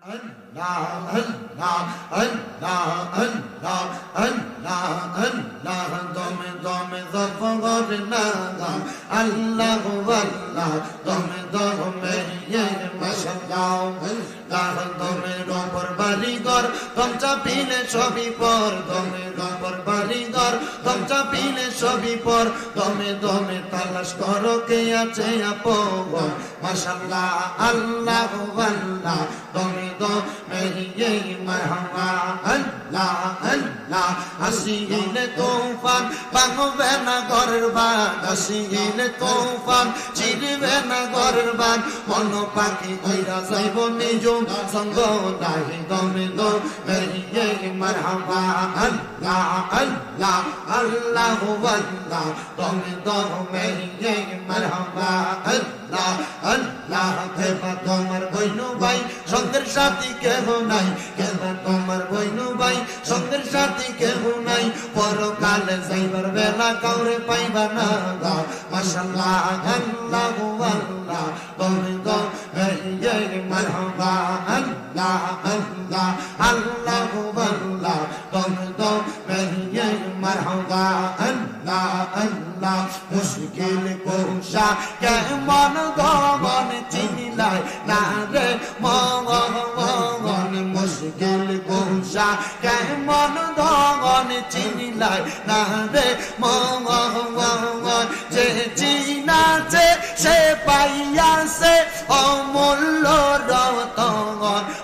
Allah, Allah, Allah, Allah, Allah, Allah, dome dome zafar naga, Allah, Allah, dome dome ye mashallah, Allah, dome roper baligor, tomcha pile shobi por, dome roper baligor, tomcha pile shobi por, dome dome talash koro ke ache apo, mashallah, Allah, Allah, dome মেরিয়ে মারহাবা আল্লাহ আল্লাহ আসিলে তুফান ভাঙবে না ঘরের বান আসিলে তুফান চিরবে না ঘরের বান মন পাখি কইরা যাইব নিজম সঙ্গ নাই দমে দো মেরিয়ে মারহাবা আল্লাহ আল্লাহ আল্লাহ আল্লাহ দমে দো মেরিয়ে মারহাবা আল্লাহ আল্লাহ দেবা তোমার বইনু ভাই সঙ্গের সাথী কেহ নাই কেবা তোমার বইনু ভাই সঙ্গের সাথী কেহ নাই পরকালে যাইবার বেলা কাউরে পাইবা না গো মাশাআল্লাহ আল্লাহু আল্লাহ তুমি গো এই মারহাবা আল্লাহ আল্লাহ আল্লাহু আল্লাহ তুমি গো এই মারহাবা আল্লাহ আল্লাহ মুশকিল কোশা কেমন গগন চিনিলাই না রে মগন মুশকিল কোশা কেমন গগন চিনিলাই না রে মগন যে চিনাছে সে পাইয়াছে অমূল্য রতন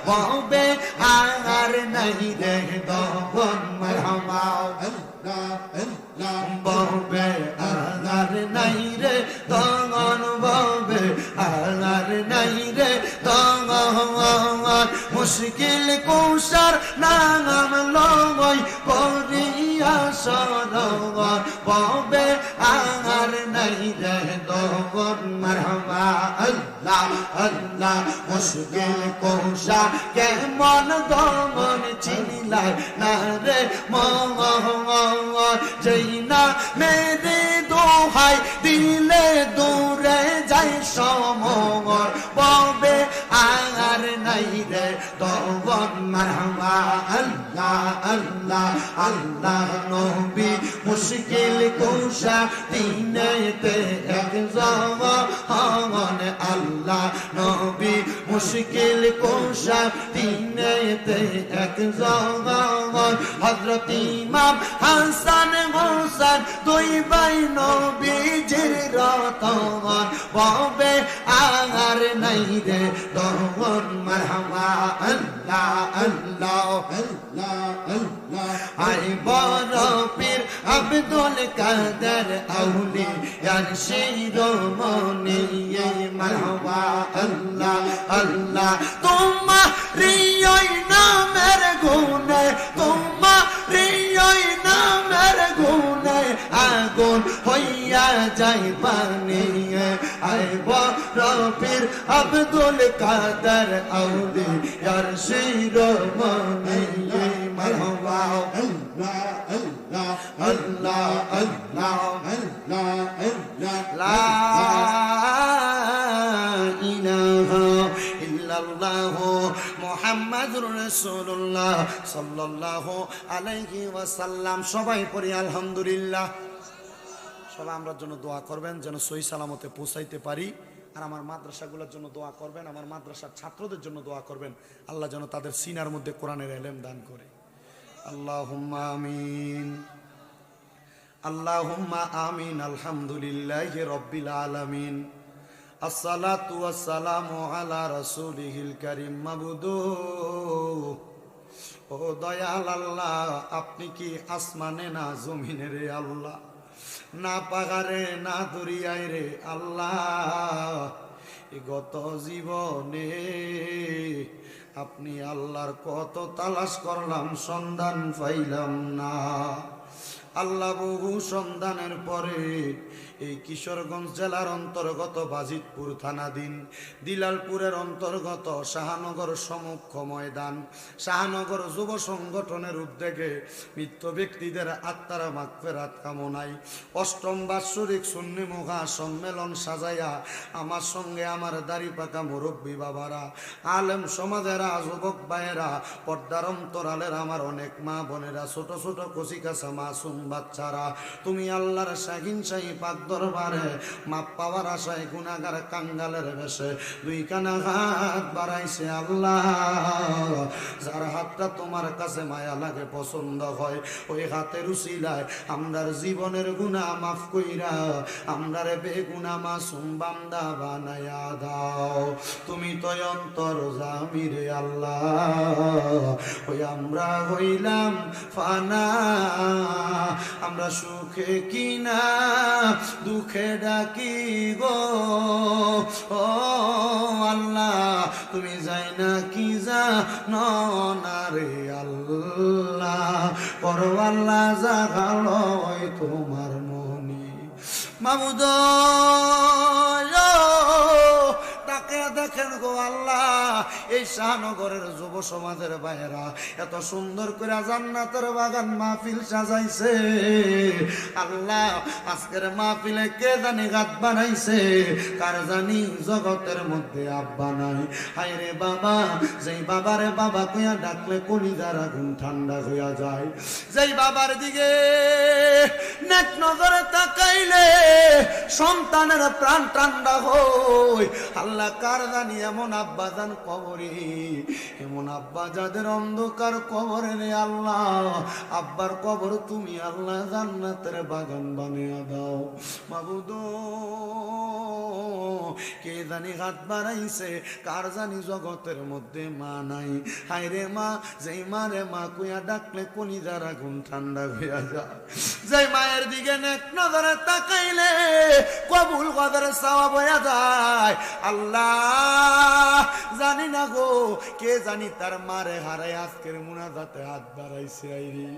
ববে আর নাই রে গগন মারহাবা ববে আর নাই রে গগন ববে আর নাই রে গগন মুশকিল কৌশার নাম লই করিয়া সরগর ববে আর নাই রে গগন মারহাবা আল্লাহ আল্লাহ মুশকিল কৌশার কেমন গগন চিনিলাই না রে মগন যেই না মেরে দোহাই দিলে দূরে যাই সমগর ববে আর নাই রে তবন মারহাবা আল্লাহ আল্লাহ আল্লাহ নবী মুশকিল কোশা দিনেতে এক জওয়ান আল্লাহ নবী মুশকিল কোশা দিনেতে এক জওয়ান হযরত ইমাম হাসান হোসেন দুই ভাই নবীজির রতন ববে আর নাই রে তবন মারহাবা আল্লাহ আল্লাহ আল্লাহ আল্লাহ আই বড় পীর আব্দুল কাদের আউলিয়ার শিরোমণি মারহাবা আল্লাহ আল্লাহ তোমারি ওই নামের গুণে তোমারি ওই নামের গুণে আগুন হইয়া যাই পানি আই বড় পীর আব্দুল কাদের আউলিয়ার শিরোমণি মারহাবা আল্লাহ আল্লাহ আল্লাহ আল্লাহ আল্লাহ আল্লাহ লা ইলাহা ইল্লাল্লাহ মুহাম্মাদুর রাসূলুল্লাহ সাল্লাল্লাহু আলাইহি ওয়াসাল্লাম সবাই পড়ি আলহামদুলিল্লাহ সবাই আমরার জন্য দোয়া করবেন যেন সহি সালামতে পৌঁছাইতে পারি আর আমার মাদ্রাসাগুলোর জন্য দোয়া করবেন আমার মাদ্রাসার ছাত্রদের জন্য দোয়া করবেন আল্লাহ যেন তাদের সিনার মধ্যে কোরআনের ইলম দান করে আল্লাহুম্মা আমিন আল্লাহুম্মা আমিন আলহামদুলিল্লাহি রাব্বিল আলামিন আসসালাতু ওয়াসসালামু আলা রাসূলিহিল কারীম মাবুদু ও দয়াল আল্লাহ আপনি কি আসমানে না জমিনে রে আল্লাহ না পাহাড়ে না দরিয়ায় রে আল্লাহ গত জীবনে আপনি আল্লাহর কত তালাশ করলাম সন্ধান পাইলাম না আল্লাহ বহু সন্ধানের পরে এই কিশোরগঞ্জ জেলার অন্তর্গত বাজিতপুর থানাধীন দিলালপুরের অন্তর্গত শাহনগর সমুখ্য ময়দান শাহনগর যুব সংগঠনের উদ্যোগে মৃত ব্যক্তিদের আত্মার মাগফিরাত কামনায় অষ্টম বাৎসরিক সুন্নি মুখা সম্মেলন সাজাইয়া আমার সঙ্গে আমার দাড়ি পাকা মুরব্বী বাবারা, আলেম সমাজেরা, যুবক ভাইয়েরা, পর্দার অন্তরালের আমার অনেক মা বোনেরা, ছোট ছোট কচিকাছা মাসুম বাচ্চারা, তুমি আল্লাহর শাহিন শাহী পাক দরবারে মাপ পাওয়ার আশায় গুনাহগার কাঙ্গালের বেশে দুই কানা হাত বাড়াইছে। আল্লাহ, যার হাতটা তোমার কাছে মায়া লাগে, পছন্দ হয়, ওই হাতের উসিলায় আমরার জীবনের গুনাহ মাফ কইরা আমরারে বেগুনাহ মাসুম বান্দা বানায়া দাও। তুমি তো অন্তর জামিরে আল্লাহ, ওই আমরা হইলাম ফানা, আমরা সুখে কিনা দুঃখে ডাকি গো। ও আল্লাহ, তুমি যাই না কি জানো না রে আল্লাহ, করো আল্লাহ জাগালো তোমার মনি মামুদ, তাকে দেখেন গো আল্লাহ, এই শাহনগরের যুব সমাজের ভাইয়েরা এত সুন্দর করে জান্নাতের বাগান মাহফিল সাজাইছে। আল্লাহ, আজকের মাহফিলে কে জানি গাত বানাইছে, কার জানি জগতের মধ্যে আব্বা নাই। হায় রে বাবা, যেই বাবারে বাবা কইয়া ডাকলে কলিজার আগুন ঠান্ডা হইয়া যায়, যেই বাবার দিকে নেক নজরে তাকাইলে সন্তানের প্রাণ ঠান্ডা হয়। আল্লাহ, কার জানি এমন আব্বা জান কবরে, এমন আব্বা যাদের অন্ধকার কবরে রে আল্লাহ, আব্বার কবর তুমি আল্লাহ জান্নাতের বাগান বানিয়ে দাও। মাবুদ, কে জানি হাত বাড়াইছে, কার জানি জগতের মধ্যে মা নাই। হায় রে মা, যেই মারে মা কুইয়া ডাকলে কলিজার আগুন ঠান্ডা হইয়া যায়, যেই মায়ের দিকে নেক নজরে তাকাইলে কবুল কদর সওয়াব হইয়া যায়। আল্লাহ, জানি না গো, কে জানি তার মারে হারাই আজকের মুনাজাতে হাত বাড়াইছে। আইরি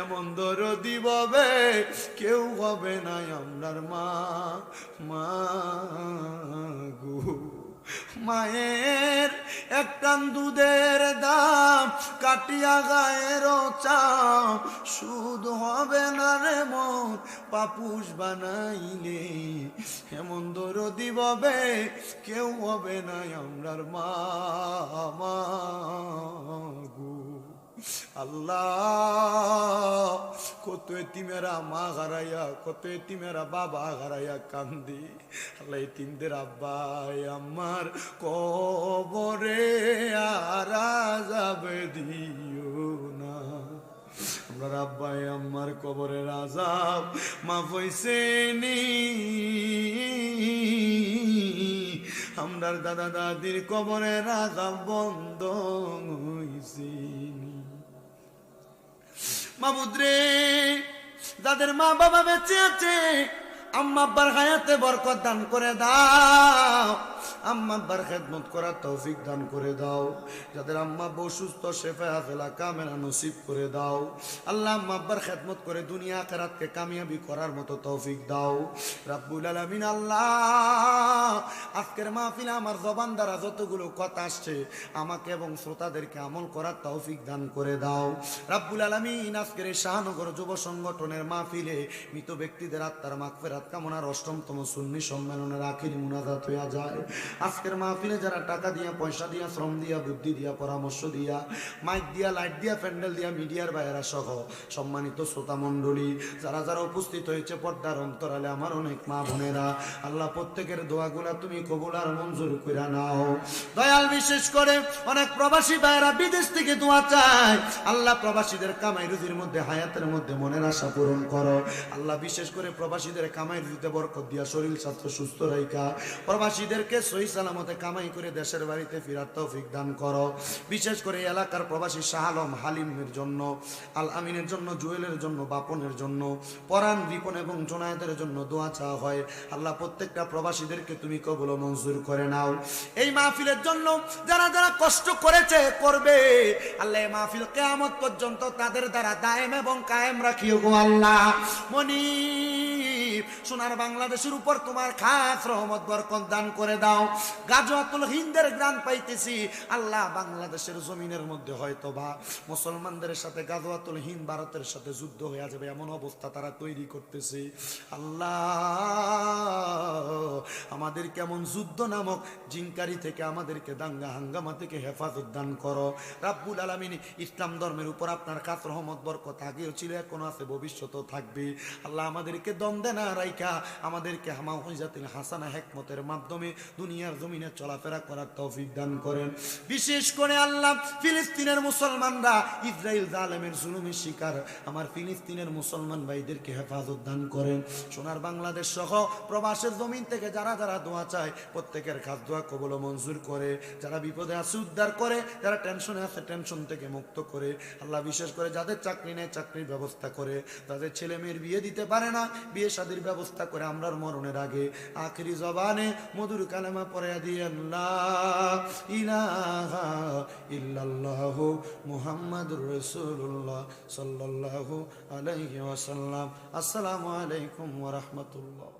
এমন দরদি ববে কেউ হবে না আমরার মা, মা গো। মায়ের এক টান দুধের দাম কাটিয়া গায়ের চাপ, সুদ হবে না রে মন পাপুষ বানাইলে, এমন দরদি ববে কেউ হবে না আমরার মা, মা গো। আল্লাহ, কত এতিমেরা মা হারাইয়া, কত এতিমেরা বাবা হারাইয়া কান্দি। আল্লাহ, এতিমদের আব্বাই আমার কবরে আর যাবে দিও না। আমার আব্বাই আমার কবরের আযাব মাফ হইছে নি, আমরার দাদা দাদির কবরের আযাব বন্ধ হইছে নি। মাবুদ রে, যাদের মা বাবা বেঁচে আছে, আম্মা আব্বার হায়াতে বরকত দান করে দাও, আম্মা আব্বার খেদমত করার তৌফিক দান করে দাও। যাদের আম্মা আব্বা অসুস্থ, শেফা হাফেলা কামেলা নসিব করে দাও। আল্লাহ, আম্মা আব্বার খেদমত করে দুনিয়া আখিরাতকে কামিয়াবি করার মতো তৌফিক দাও রাব্বুল আলামিন। আল্লাহ, আজকের মাহফিলে আমার জবান দ্বারা যতগুলো কথা আসছে, আমাকে এবং শ্রোতাদেরকে আমল করার তৌফিক দান করে দাও রাব্বুল আলামিন। আজকের এই শাহনগর যুব সংগঠনের মাহফিলে মৃত ব্যক্তিদের আত্মার মাগফিরাত কামনার অষ্টমতম সুন্নি সম্মেলনের আখিরি মুনাজাত হইয়া যায়। আজকের মাহফিলে যারা টাকা দিয়া, পয়সা দিয়া, শ্রম দিয়া, বুদ্ধি দিয়া, পরামর্শ দিয়া, মাইক দিয়া, লাইট দিয়া, প্যান্ডেল দিয়া, মিডিয়ার বাইরা সহ সম্মানিত শ্রোতা মণ্ডলী যারা যারা উপস্থিত হয়েছে পর্দার অন্তরালে আমার অনেক মা বোনেরা, আল্লাহ প্রত্যেকের দোয়াগুলা তুমি কবুল আর মঞ্জুর কইরা নাও দয়াল। বিশেষ করে অনেক প্রবাসী ভাইরা বিদেশ থেকে দোয়া চায়, আল্লাহ প্রবাসীদের কামাই রুজির মধ্যে, হায়াতের মধ্যে মনের আশা পূরণ করো আল্লাহ। বিশেষ করে প্রবাসীদের কামাই রুজিতে বরকত দিয়া, শরীর স্বাস্থ্য সুস্থ রাইখা প্রবাসীদেরকে সহি সালামতে কামাই করে দেশের বাড়িতে ফিরার তৌফিক দান করো। বিশেষ করে এলাকার প্রবাসী শাহ আলম হালিমের জন্য, আল আমিনের জন্য, জুয়েলের জন্য, বাপনের জন্য, পরাণ, রিপন এবং জোনায়েদের জন্য দোয়া চাওয়া হয়। আল্লাহ প্রত্যেকটা প্রবাসীদেরকে তুমি কবুল ও মঞ্জুর করে নাও। এই মাহফিলের জন্য যারা যারা কষ্ট করেছে, করবে, আল্লাহ এই মাহফিল কিয়ামত পর্যন্ত তাদের দ্বারা দায়েম এবং কায়েম রাখিও গো আল্লাহ। মনিব, সোনার বাংলাদেশের উপর তোমার খাস রহমত বরকত দান করে দাও। গাজওয়াতুল হিন্দের গ্রান পাইতেছি আল্লাহ, বাংলাদেশের জমিনের মধ্যে হয়তো বা মুসলমানদের সাথে গাজওয়াতুল হিন্দ ভারতের সাথে যুদ্ধ হয়ে যাবে এমন অবস্থা তারা তৈরি করতেছে। আল্লাহ, আমাদের কেমন যুদ্ধ নামক জিনকারি থেকে, আমাদেরকে দাঙ্গা হাঙ্গামা থেকে হেফাজত দান করো রাব্বুল আলামিন। ইসলাম ধর্মের উপর আপনার খাস রহমত বরকত আগেও ছিল, এখনো আছে, ভবিষ্যতেও থাকবে। আল্লাহ, আমাদেরকে দ্বন্দ্বে না রাইখা আমাদেরকে হামাউজাতিল হাসানা হিকমতের মাধ্যমে দুনিয়ার জমিনে চলাফেরা করার তৌফিক দান করেন। বিশেষ করে আল্লাহ, ফিলিস্তিনের মুসলমানরা ইসরাইল জালেমের জুলুমের শিকার, আমার ফিলিস্তিনের মুসলমান ভাইদেরকে হেফাজত দান করেন। সোনার বাংলাদেশ সহ প্রবাসের জমিন থেকে যারা যারা দোয়া চায় প্রত্যেকের খাস দোয়া কবুল ও মঞ্জুর করে। যারা বিপদে আছে উদ্ধার করে, যারা টেনশনে আছে টেনশন থেকে মুক্ত করে। আল্লাহ, বিশেষ করে যাদের চাকরি নেই চাকরির ব্যবস্থা করে, তাদের ছেলে মেয়ের বিয়ে দিতে পারে না, বিয়ে শাদীর ব্যবস্থা করে আমরার মরণের আগে আখিরি জবানে মধুর কালেমা পড়ে দিয়েন, লা ইলাহা ইল্লাল্লাহু মুহাম্মাদুর রাসূলুল্লাহ সাল্লাল্লাহু আলাইহি ওয়াসাল্লাম। আসসালামু আলাইকুম ওয়া রাহমাতুল্লাহ।